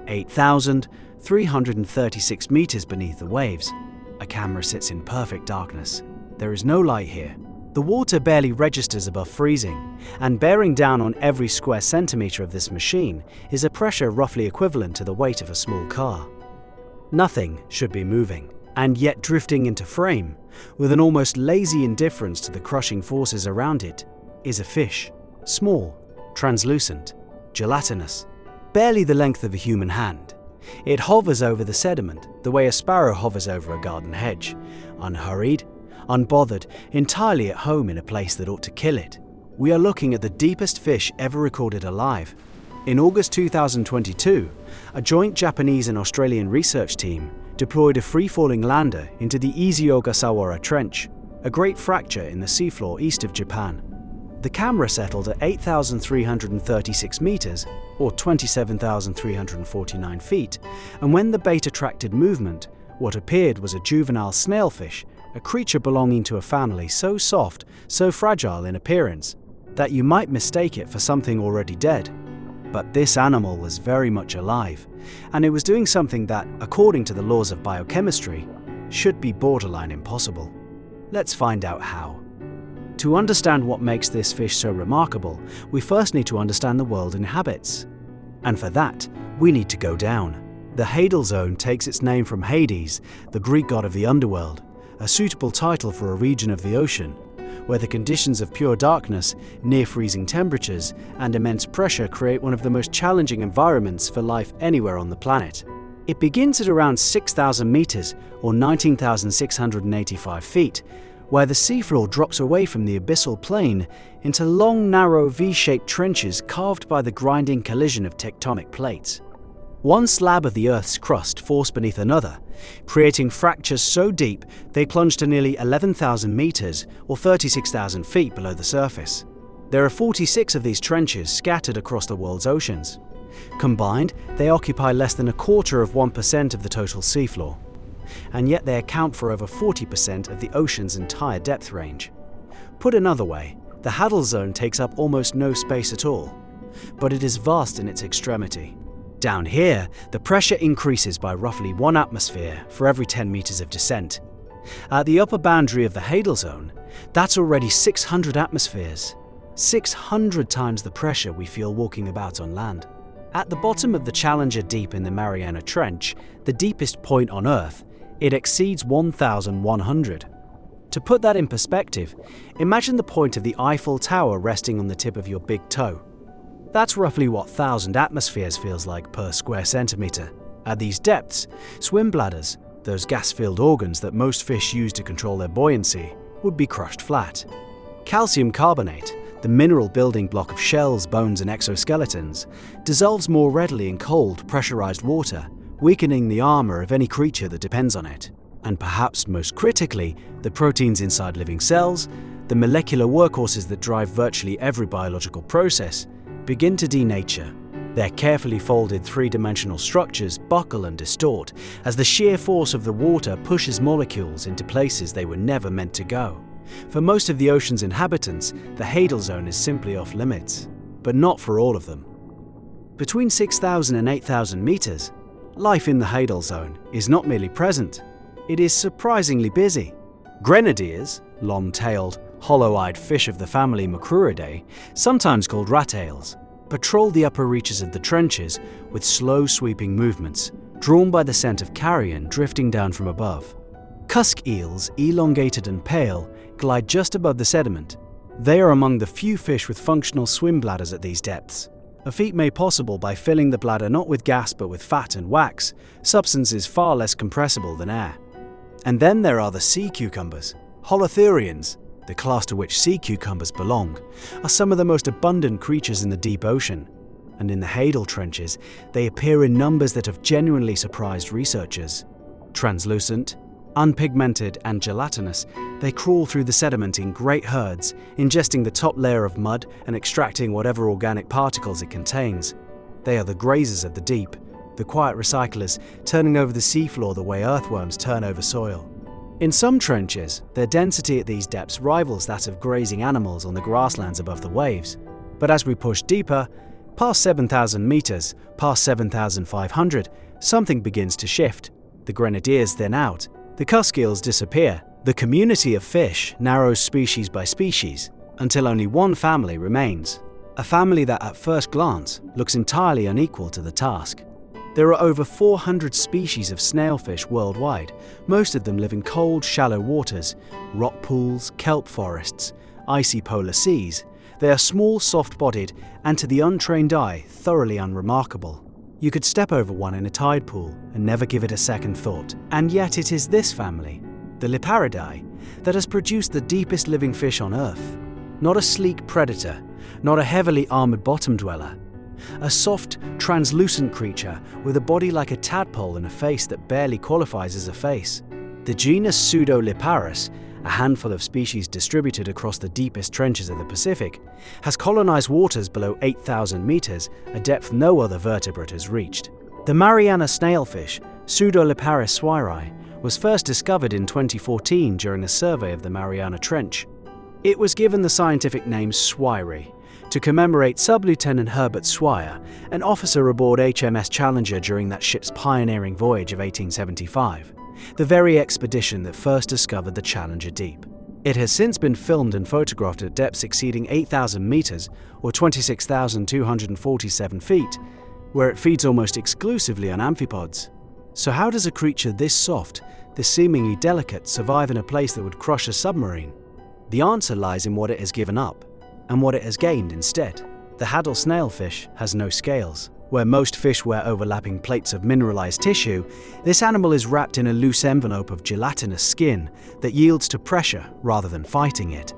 8,336 meters beneath the waves. A camera sits in perfect darkness. There is no light here. The water barely registers above freezing, and bearing down on every square centimeter of this machine is a pressure roughly equivalent to the weight of a small car. Nothing should be moving, and yet drifting into frame, with an almost lazy indifference to the crushing forces around it, is a fish. Small, translucent, gelatinous, barely the length of a human hand. It hovers over the sediment the way a sparrow hovers over a garden hedge, unhurried, unbothered, entirely at home in a place that ought to kill it. We are looking at the deepest fish ever recorded alive. In August 2022, a joint Japanese and Australian research team deployed a free-falling lander into the Izu-Ogasawara Trench, a great fracture in the seafloor east of Japan. The camera settled at 8,336 meters, or 27,349 feet, and when the bait attracted movement, what appeared was a juvenile snailfish, a creature belonging to a family so soft, so fragile in appearance, that you might mistake it for something already dead. But this animal was very much alive, and it was doing something that, according to the laws of biochemistry, should be borderline impossible. Let's find out how. To understand what makes this fish so remarkable, we first need to understand the world it inhabits. And for that, we need to go down. The Hadal zone takes its name from Hades, the Greek god of the underworld, a suitable title for a region of the ocean, where the conditions of pure darkness, near freezing temperatures, and immense pressure create one of the most challenging environments for life anywhere on the planet. It begins at around 6,000 meters, or 19,685 feet, where the seafloor drops away from the abyssal plain into long, narrow V-shaped trenches carved by the grinding collision of tectonic plates. One slab of the Earth's crust forced beneath another, creating fractures so deep they plunge to nearly 11,000 meters, or 36,000 feet below the surface. There are 46 of these trenches scattered across the world's oceans. Combined, they occupy less than 0.25% of the total seafloor. And yet they account for over 40% of the ocean's entire depth range. Put another way, the Hadal zone takes up almost no space at all, but it is vast in its extremity. Down here, the pressure increases by roughly 1 atmosphere for every 10 meters of descent. At the upper boundary of the Hadal zone, that's already 600 atmospheres, 600 times the pressure we feel walking about on land. At the bottom of the Challenger Deep in the Mariana Trench, the deepest point on Earth, it exceeds 1,100. To put that in perspective, imagine the point of the Eiffel Tower resting on the tip of your big toe. That's roughly what 1,000 atmospheres feels like per square centimeter. At these depths, swim bladders, those gas-filled organs that most fish use to control their buoyancy, would be crushed flat. Calcium carbonate, the mineral building block of shells, bones, and exoskeletons, dissolves more readily in cold, pressurized water, weakening the armour of any creature that depends on it. And perhaps most critically, the proteins inside living cells, the molecular workhorses that drive virtually every biological process, begin to denature. Their carefully folded three-dimensional structures buckle and distort as the sheer force of the water pushes molecules into places they were never meant to go. For most of the ocean's inhabitants, the Hadal zone is simply off limits, but not for all of them. Between 6,000 and 8,000 meters, life in the Hadal zone is not merely present, it is surprisingly busy. Grenadiers, long-tailed, hollow-eyed fish of the family Macrouridae, sometimes called rat eels, patrol the upper reaches of the trenches with slow sweeping movements, drawn by the scent of carrion drifting down from above. Cusk eels, elongated and pale, glide just above the sediment. They are among the few fish with functional swim bladders at these depths, a feat made possible by filling the bladder not with gas but with fat and wax, substances far less compressible than air. And then there are the sea cucumbers. Holothurians, the class to which sea cucumbers belong, are some of the most abundant creatures in the deep ocean. And in the Hadal trenches, they appear in numbers that have genuinely surprised researchers. Translucent, unpigmented and gelatinous, they crawl through the sediment in great herds, ingesting the top layer of mud and extracting whatever organic particles it contains. They are the grazers of the deep, the quiet recyclers turning over the seafloor the way earthworms turn over soil. In some trenches, their density at these depths rivals that of grazing animals on the grasslands above the waves. But as we push deeper, Past 7,000 meters, past 7,500, something begins to shift. The grenadiers thin out. The cusk-eels disappear. The community of fish narrows species by species until only one family remains. A family that at first glance looks entirely unequal to the task. There are over 400 species of snailfish worldwide, most of them live in cold, shallow waters, rock pools, kelp forests, icy polar seas. They are small, soft-bodied, and to the untrained eye, thoroughly unremarkable. You could step over one in a tide pool and never give it a second thought. And yet it is this family, the Liparidae, that has produced the deepest living fish on Earth. Not a sleek predator, not a heavily armored bottom dweller. A soft, translucent creature with a body like a tadpole and a face that barely qualifies as a face. The genus Pseudoliparus, a handful of species distributed across the deepest trenches of the Pacific, has colonized waters below 8,000 meters, a depth no other vertebrate has reached. The Mariana snailfish, Pseudoliparus swiri, was first discovered in 2014 during a survey of the Mariana Trench. It was given the scientific name swiri to commemorate Sub-Lieutenant Herbert Swire, an officer aboard HMS Challenger during that ship's pioneering voyage of 1875, the very expedition that first discovered the Challenger Deep. It has since been filmed and photographed at depths exceeding 8,000 meters, or 26,247 feet, where it feeds almost exclusively on amphipods. So how does a creature this soft, this seemingly delicate, survive in a place that would crush a submarine? The answer lies in what it has given up, and what it has gained instead. The Hadal snailfish has no scales. Where most fish wear overlapping plates of mineralized tissue, this animal is wrapped in a loose envelope of gelatinous skin that yields to pressure rather than fighting it.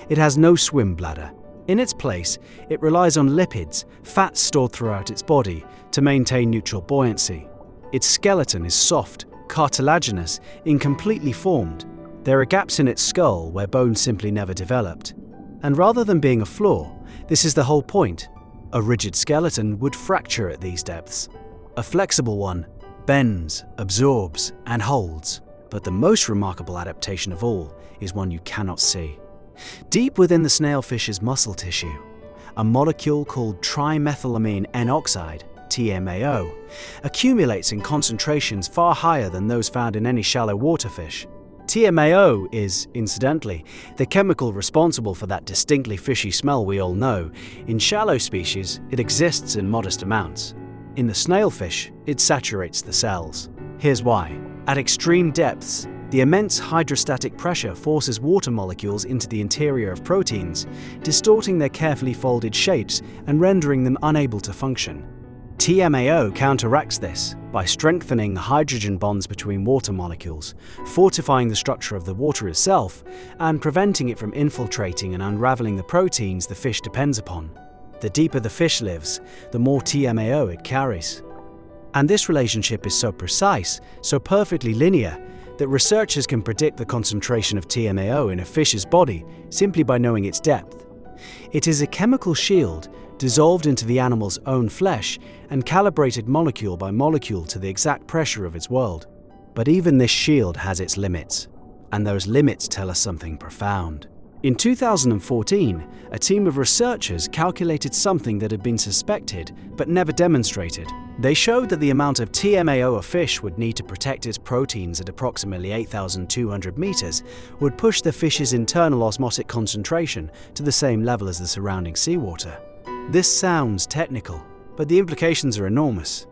It has no swim bladder. In its place, it relies on lipids, fats stored throughout its body, to maintain neutral buoyancy. Its skeleton is soft, cartilaginous, incompletely formed. There are gaps in its skull where bones simply never developed. And rather than being a flaw, this is the whole point. A rigid skeleton would fracture at these depths. A flexible one bends, absorbs, and holds. But the most remarkable adaptation of all is one you cannot see. Deep within the snailfish's muscle tissue, a molecule called trimethylamine N-oxide, TMAO, accumulates in concentrations far higher than those found in any shallow water fish. TMAO is, incidentally, the chemical responsible for that distinctly fishy smell we all know. In shallow species, it exists in modest amounts. In the snailfish, it saturates the cells. Here's why. At extreme depths, the immense hydrostatic pressure forces water molecules into the interior of proteins, distorting their carefully folded shapes and rendering them unable to function. TMAO counteracts this by strengthening the hydrogen bonds between water molecules, fortifying the structure of the water itself, and preventing it from infiltrating and unraveling the proteins the fish depends upon. The deeper the fish lives, the more TMAO it carries. And this relationship is so precise, so perfectly linear, that researchers can predict the concentration of TMAO in a fish's body simply by knowing its depth. It is a chemical shield dissolved into the animal's own flesh and calibrated molecule by molecule to the exact pressure of its world. But even this shield has its limits, and those limits tell us something profound. In 2014, a team of researchers calculated something that had been suspected but never demonstrated. They showed that the amount of TMAO a fish would need to protect its proteins at approximately 8,200 meters would push the fish's internal osmotic concentration to the same level as the surrounding seawater. This sounds technical, but the implications are enormous.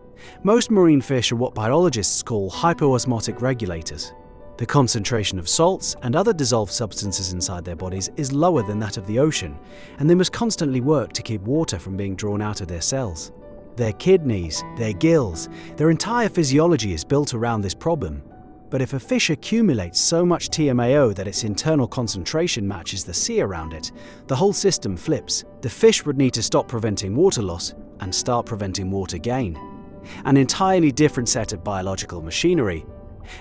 Most marine fish are what biologists call hypoosmotic regulators. The concentration of salts and other dissolved substances inside their bodies is lower than that of the ocean, and they must constantly work to keep water from being drawn out of their cells. Their kidneys, their gills, their entire physiology is built around this problem. But if a fish accumulates so much TMAO that its internal concentration matches the sea around it, the whole system flips. The fish would need to stop preventing water loss and start preventing water gain. An entirely different set of biological machinery.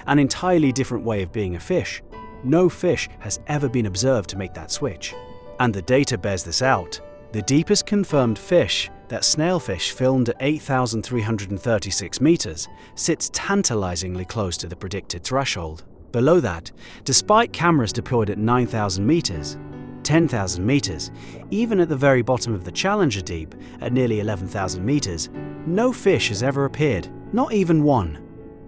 An entirely different way of being a fish. No fish has ever been observed to make that switch. And the data bears this out. The deepest confirmed fish, that snailfish filmed at 8,336 meters, sits tantalizingly close to the predicted threshold. Below that, despite cameras deployed at 9,000 meters, 10,000 meters, even at the very bottom of the Challenger Deep, at nearly 11,000 meters, no fish has ever appeared, not even one.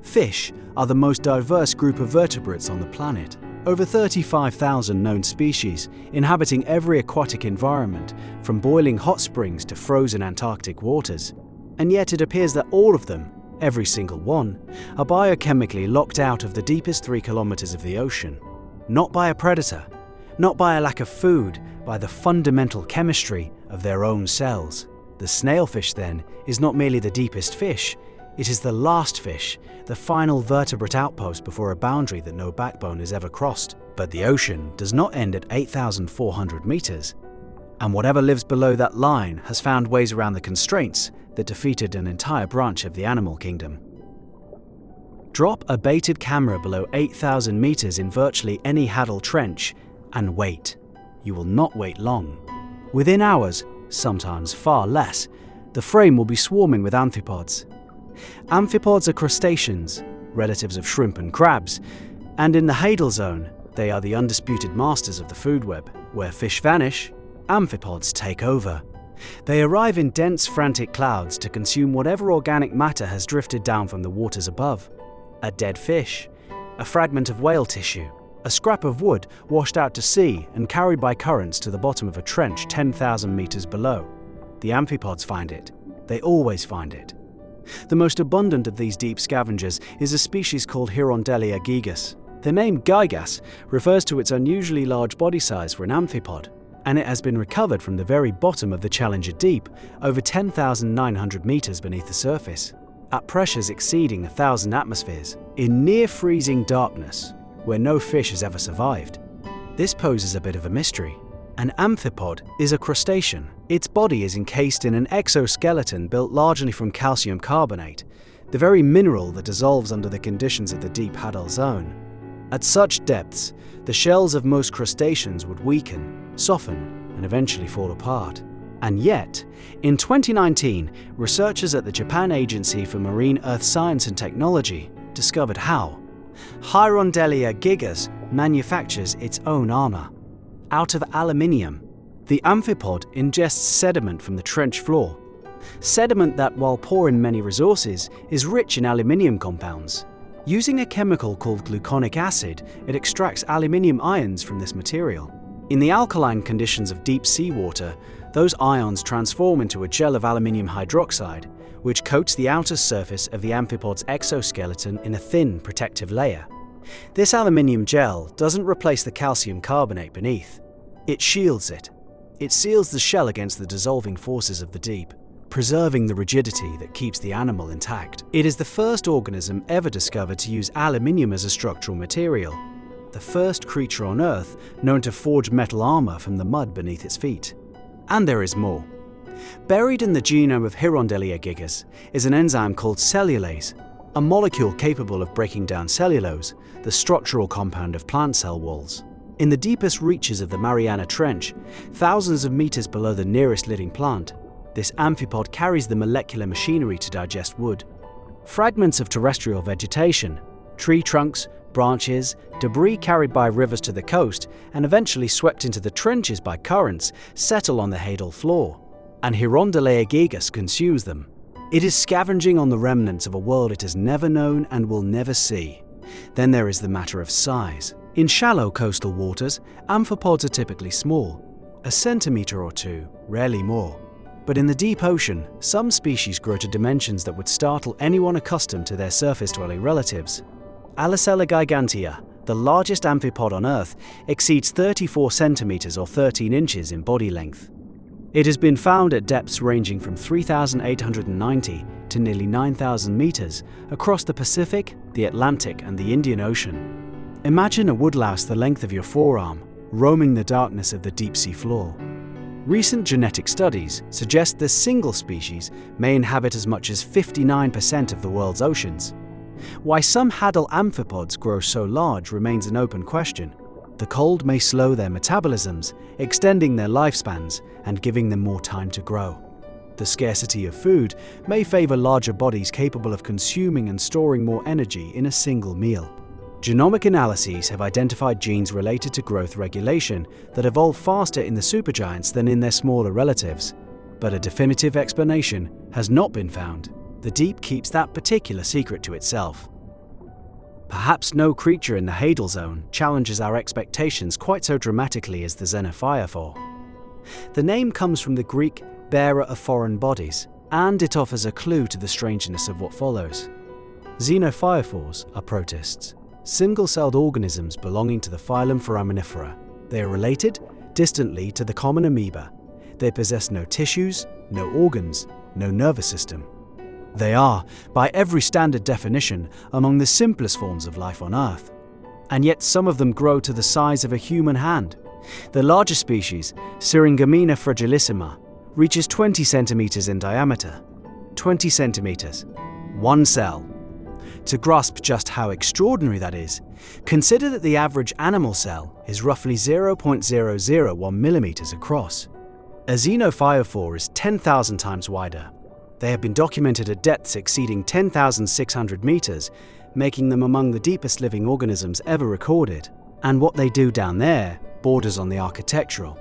Fish are the most diverse group of vertebrates on the planet. Over 35,000 known species, inhabiting every aquatic environment, from boiling hot springs to frozen Antarctic waters. And yet it appears that all of them, every single one, are biochemically locked out of the deepest 3 kilometers of the ocean. Not by a predator, not by a lack of food, by the fundamental chemistry of their own cells. The snailfish, then, is not merely the deepest fish, it is the last fish, the final vertebrate outpost before a boundary that no backbone has ever crossed. But the ocean does not end at 8,400 meters. And whatever lives below that line has found ways around the constraints that defeated an entire branch of the animal kingdom. Drop a baited camera below 8,000 meters in virtually any Hadal trench and wait. You will not wait long. Within hours, sometimes far less, the frame will be swarming with amphipods. Amphipods are crustaceans, relatives of shrimp and crabs, and in the Hadal zone, they are the undisputed masters of the food web. Where fish vanish, amphipods take over. They arrive in dense, frantic clouds to consume whatever organic matter has drifted down from the waters above. A dead fish, a fragment of whale tissue, a scrap of wood washed out to sea and carried by currents to the bottom of a trench 10,000 meters below. The amphipods find it. They always find it. The most abundant of these deep scavengers is a species called Hirondelia gigas. The name gigas refers to its unusually large body size for an amphipod, and it has been recovered from the very bottom of the Challenger Deep, over 10,900 meters beneath the surface, at pressures exceeding 1,000 atmospheres, in near-freezing darkness, where no fish has ever survived. This poses a bit of a mystery. An amphipod is a crustacean. Its body is encased in an exoskeleton built largely from calcium carbonate, the very mineral that dissolves under the conditions of the deep Hadal zone. At such depths, the shells of most crustaceans would weaken, soften, and eventually fall apart. And yet, in 2019, researchers at the Japan Agency for Marine Earth Science and Technology discovered how Hirondelia gigas manufactures its own armour. Out of aluminium, the amphipod ingests sediment from the trench floor. Sediment that, while poor in many resources, is rich in aluminium compounds. Using a chemical called gluconic acid, it extracts aluminium ions from this material. In the alkaline conditions of deep seawater, those ions transform into a gel of aluminium hydroxide, which coats the outer surface of the amphipod's exoskeleton in a thin, protective layer. This aluminium gel doesn't replace the calcium carbonate beneath. It shields it. It seals the shell against the dissolving forces of the deep, preserving the rigidity that keeps the animal intact. It is the first organism ever discovered to use aluminium as a structural material, the first creature on Earth known to forge metal armor from the mud beneath its feet. And there is more. Buried in the genome of Hirondelia gigas is an enzyme called cellulase, a molecule capable of breaking down cellulose, the structural compound of plant cell walls. In the deepest reaches of the Mariana Trench, thousands of meters below the nearest living plant, this amphipod carries the molecular machinery to digest wood. Fragments of terrestrial vegetation, tree trunks, branches, debris carried by rivers to the coast and eventually swept into the trenches by currents settle on the Hadal floor, and Hirondelia gigas consumes them. It is scavenging on the remnants of a world it has never known and will never see. Then there is the matter of size. In shallow coastal waters, amphipods are typically small, a centimeter or two, rarely more. But in the deep ocean, some species grow to dimensions that would startle anyone accustomed to their surface-dwelling relatives. Alicella gigantea, the largest amphipod on Earth, exceeds 34 centimeters or 13 inches in body length. It has been found at depths ranging from 3,890 to nearly 9,000 meters across the Pacific, the Atlantic, and the Indian Ocean. Imagine a woodlouse the length of your forearm, roaming the darkness of the deep-sea floor. Recent genetic studies suggest this single species may inhabit as much as 59% of the world's oceans. Why some Hadal amphipods grow so large remains an open question. The cold may slow their metabolisms, extending their lifespans and giving them more time to grow. The scarcity of food may favor larger bodies capable of consuming and storing more energy in a single meal. Genomic analyses have identified genes related to growth regulation that evolve faster in the supergiants than in their smaller relatives. But a definitive explanation has not been found. The deep keeps that particular secret to itself. Perhaps no creature in the Hadal zone challenges our expectations quite so dramatically as the xenophyophore. The name comes from the Greek bearer of foreign bodies, and it offers a clue to the strangeness of what follows. Xenophyophores are protists, single-celled organisms belonging to the phylum Foraminifera. They are related, distantly, to the common amoeba. They possess no tissues, no organs, no nervous system. They are, by every standard definition, among the simplest forms of life on Earth. And yet some of them grow to the size of a human hand. The largest species, Syringamina fragilissima, reaches 20 centimeters in diameter. 20 centimeters. One cell. To grasp just how extraordinary that is, consider that the average animal cell is roughly 0.001 millimeters across. A xenophyophore is 10,000 times wider. They have been documented at depths exceeding 10,600 meters, making them among the deepest living organisms ever recorded. And what they do down there borders on the architectural.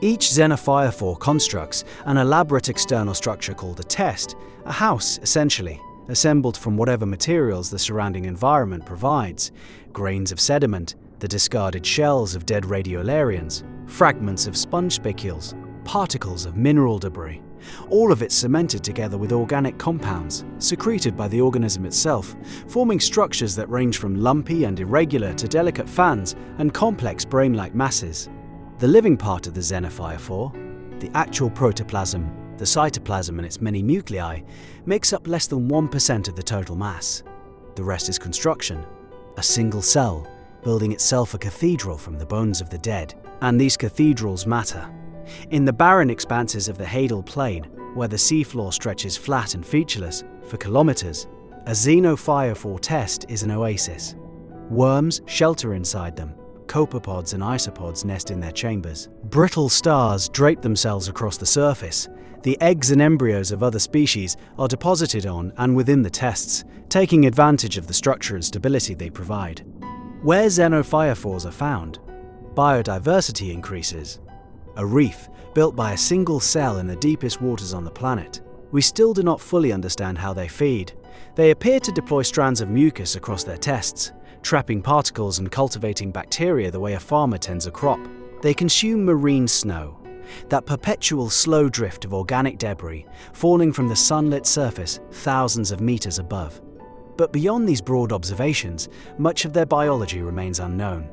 Each xenophyophore constructs an elaborate external structure called a test, a house essentially, assembled from whatever materials the surrounding environment provides: grains of sediment, the discarded shells of dead radiolarians, fragments of sponge spicules, particles of mineral debris, all of it cemented together with organic compounds secreted by the organism itself, forming structures that range from lumpy and irregular to delicate fans and complex brain-like masses. The living part of the xenophyophore, the actual protoplasm, the cytoplasm and its many nuclei, makes up less than 1% of the total mass. The rest is construction, a single cell, building itself a cathedral from the bones of the dead. And these cathedrals matter. In the barren expanses of the Hadal Plain, where the seafloor stretches flat and featureless for kilometers, a xenophyophore test is an oasis. Worms shelter inside them. Copepods and isopods nest in their chambers. Brittle stars drape themselves across the surface. The eggs and embryos of other species are deposited on and within the tests, taking advantage of the structure and stability they provide. Where xenophyophores are found, biodiversity increases. A reef built by a single cell in the deepest waters on the planet. We still do not fully understand how they feed. They appear to deploy strands of mucus across their tests, trapping particles and cultivating bacteria the way a farmer tends a crop. They consume marine snow, that perpetual slow drift of organic debris falling from the sunlit surface thousands of meters above. But beyond these broad observations, much of their biology remains unknown.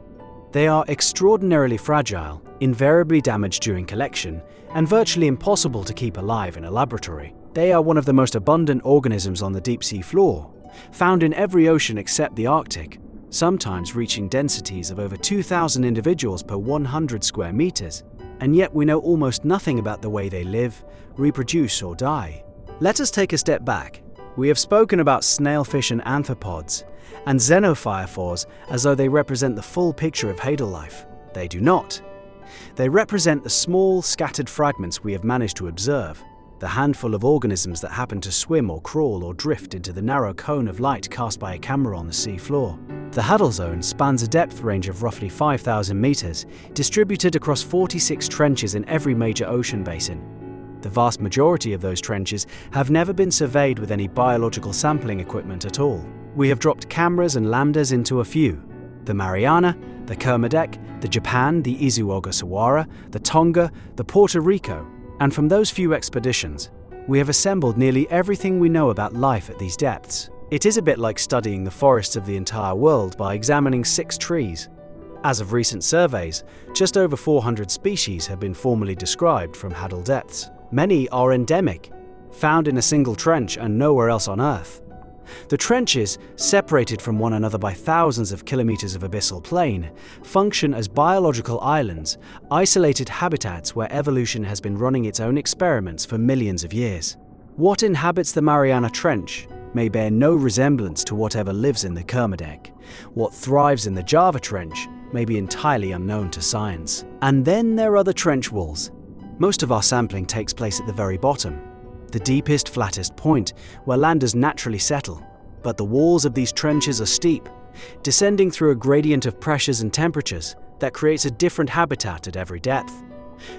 They are extraordinarily fragile, invariably damaged during collection, and virtually impossible to keep alive in a laboratory. They are one of the most abundant organisms on the deep sea floor, found in every ocean except the Arctic, sometimes reaching densities of over 2,000 individuals per 100 square meters. And yet we know almost nothing about the way they live, reproduce, or die. Let us take a step back. We have spoken about snailfish and amphipods, and xenophyophores as though they represent the full picture of Hadal life. They do not. They represent the small, scattered fragments we have managed to observe, the handful of organisms that happen to swim or crawl or drift into the narrow cone of light cast by a camera on the sea floor. The Hadal zone spans a depth range of roughly 5,000 meters, distributed across 46 trenches in every major ocean basin. The vast majority of those trenches have never been surveyed with any biological sampling equipment at all. We have dropped cameras and lambdas into a few: the Mariana, the Kermadec, the Japan, the Izu-Ogasawara, the Tonga, the Puerto Rico, and from those few expeditions, we have assembled nearly everything we know about life at these depths. It is a bit like studying the forests of the entire world by examining 6 trees. As of recent surveys, just over 400 species have been formally described from Hadal depths. Many are endemic, found in a single trench and nowhere else on Earth. The trenches, separated from one another by thousands of kilometers of abyssal plain, function as biological islands, isolated habitats where evolution has been running its own experiments for millions of years. What inhabits the Mariana Trench may bear no resemblance to whatever lives in the Kermadec. What thrives in the Java Trench may be entirely unknown to science. And then there are the trench walls. Most of our sampling takes place at the very bottom, the deepest, flattest point where landers naturally settle. But the walls of these trenches are steep, descending through a gradient of pressures and temperatures that creates a different habitat at every depth.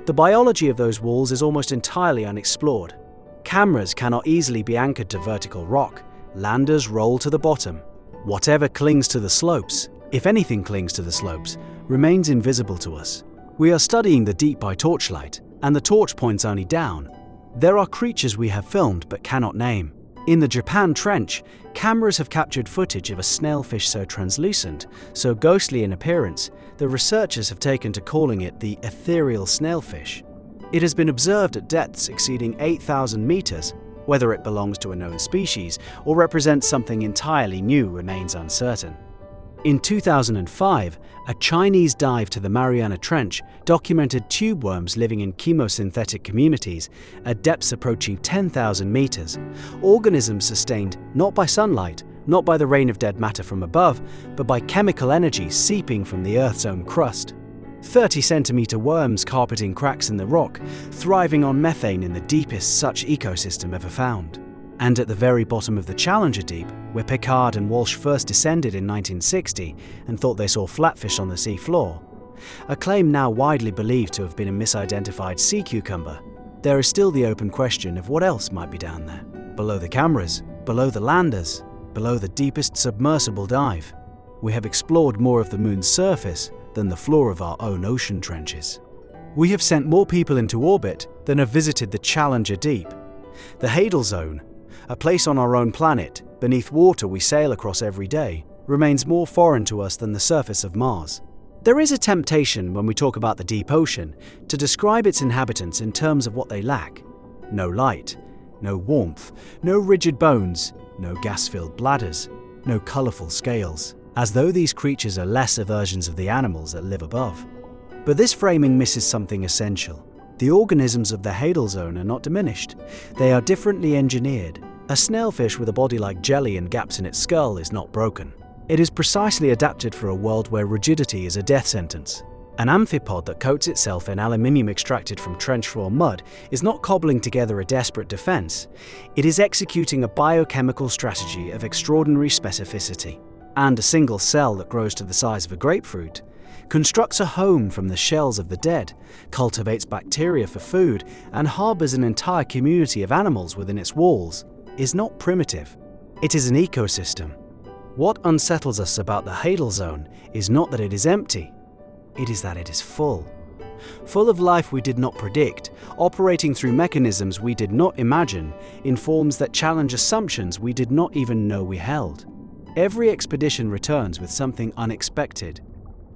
The biology of those walls is almost entirely unexplored. Cameras cannot easily be anchored to vertical rock. Landers roll to the bottom. Whatever clings to the slopes, if anything clings to the slopes, remains invisible to us. We are studying the deep by torchlight, and the torch points only down. There are creatures we have filmed but cannot name. In the Japan Trench, cameras have captured footage of a snailfish so translucent, so ghostly in appearance, that researchers have taken to calling it the ethereal snailfish. It has been observed at depths exceeding 8,000 meters. Whether it belongs to a known species or represents something entirely new remains uncertain. In 2005, a Chinese dive to the Mariana Trench documented tube worms living in chemosynthetic communities at depths approaching 10,000 meters, organisms sustained not by sunlight, not by the rain of dead matter from above, but by chemical energy seeping from the Earth's own crust. 30-centimeter worms carpeting cracks in the rock, thriving on methane in the deepest such ecosystem ever found. And at the very bottom of the Challenger Deep, where Pickard and Walsh first descended in 1960 and thought they saw flatfish on the sea floor, a claim now widely believed to have been a misidentified sea cucumber, there is still the open question of what else might be down there. Below the cameras, below the landers, below the deepest submersible dive. We have explored more of the moon's surface than the floor of our own ocean trenches. We have sent more people into orbit than have visited the Challenger Deep. The Hadal Zone, a place on our own planet, beneath water we sail across every day, remains more foreign to us than the surface of Mars. There is a temptation when we talk about the deep ocean to describe its inhabitants in terms of what they lack. No light, no warmth, no rigid bones, no gas-filled bladders, no colourful scales, as though these creatures are lesser versions of the animals that live above. But this framing misses something essential. The organisms of the Hadal Zone are not diminished. They are differently engineered. A snailfish with a body like jelly and gaps in its skull is not broken. It is precisely adapted for a world where rigidity is a death sentence. An amphipod that coats itself in aluminium extracted from trench floor mud is not cobbling together a desperate defense. It is executing a biochemical strategy of extraordinary specificity. And a single cell that grows to the size of a grapefruit, constructs a home from the shells of the dead, cultivates bacteria for food, and harbors an entire community of animals within its walls, is not primitive. It is an ecosystem. What unsettles us about the Hadal Zone is not that it is empty, it is that it is full. Full of life we did not predict, operating through mechanisms we did not imagine, in forms that challenge assumptions we did not even know we held. Every expedition returns with something unexpected.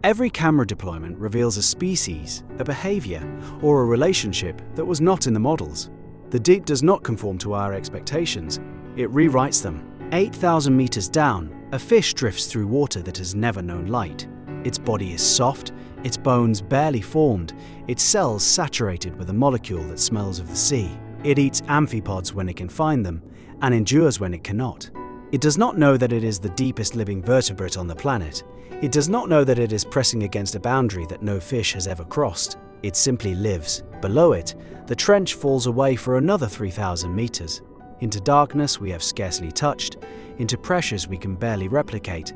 Every camera deployment reveals a species, a behavior, or a relationship that was not in the models. The deep does not conform to our expectations, it rewrites them. 8,000 meters down, a fish drifts through water that has never known light. Its body is soft, its bones barely formed, its cells saturated with a molecule that smells of the sea. It eats amphipods when it can find them, and endures when it cannot. It does not know that it is the deepest living vertebrate on the planet. It does not know that it is pressing against a boundary that no fish has ever crossed. It simply lives. Below it, the trench falls away for another 3,000 meters. Into darkness we have scarcely touched, into pressures we can barely replicate,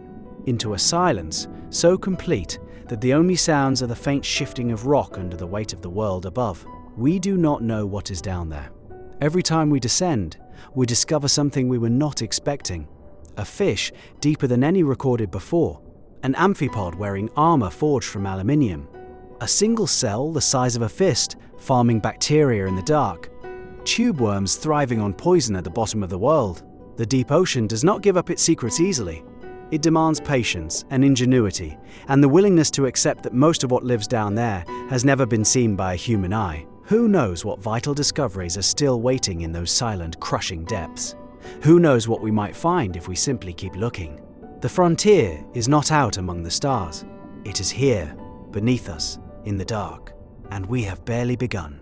into a silence so complete that the only sounds are the faint shifting of rock under the weight of the world above. We do not know what is down there. Every time we descend, we discover something we were not expecting. A fish deeper than any recorded before. An amphipod wearing armour forged from aluminium. A single cell the size of a fist farming bacteria in the dark. Tube worms thriving on poison at the bottom of the world. The deep ocean does not give up its secrets easily. It demands patience and ingenuity, and the willingness to accept that most of what lives down there has never been seen by a human eye. Who knows what vital discoveries are still waiting in those silent, crushing depths? Who knows what we might find if we simply keep looking? The frontier is not out among the stars. It is here, beneath us, in the dark, and we have barely begun.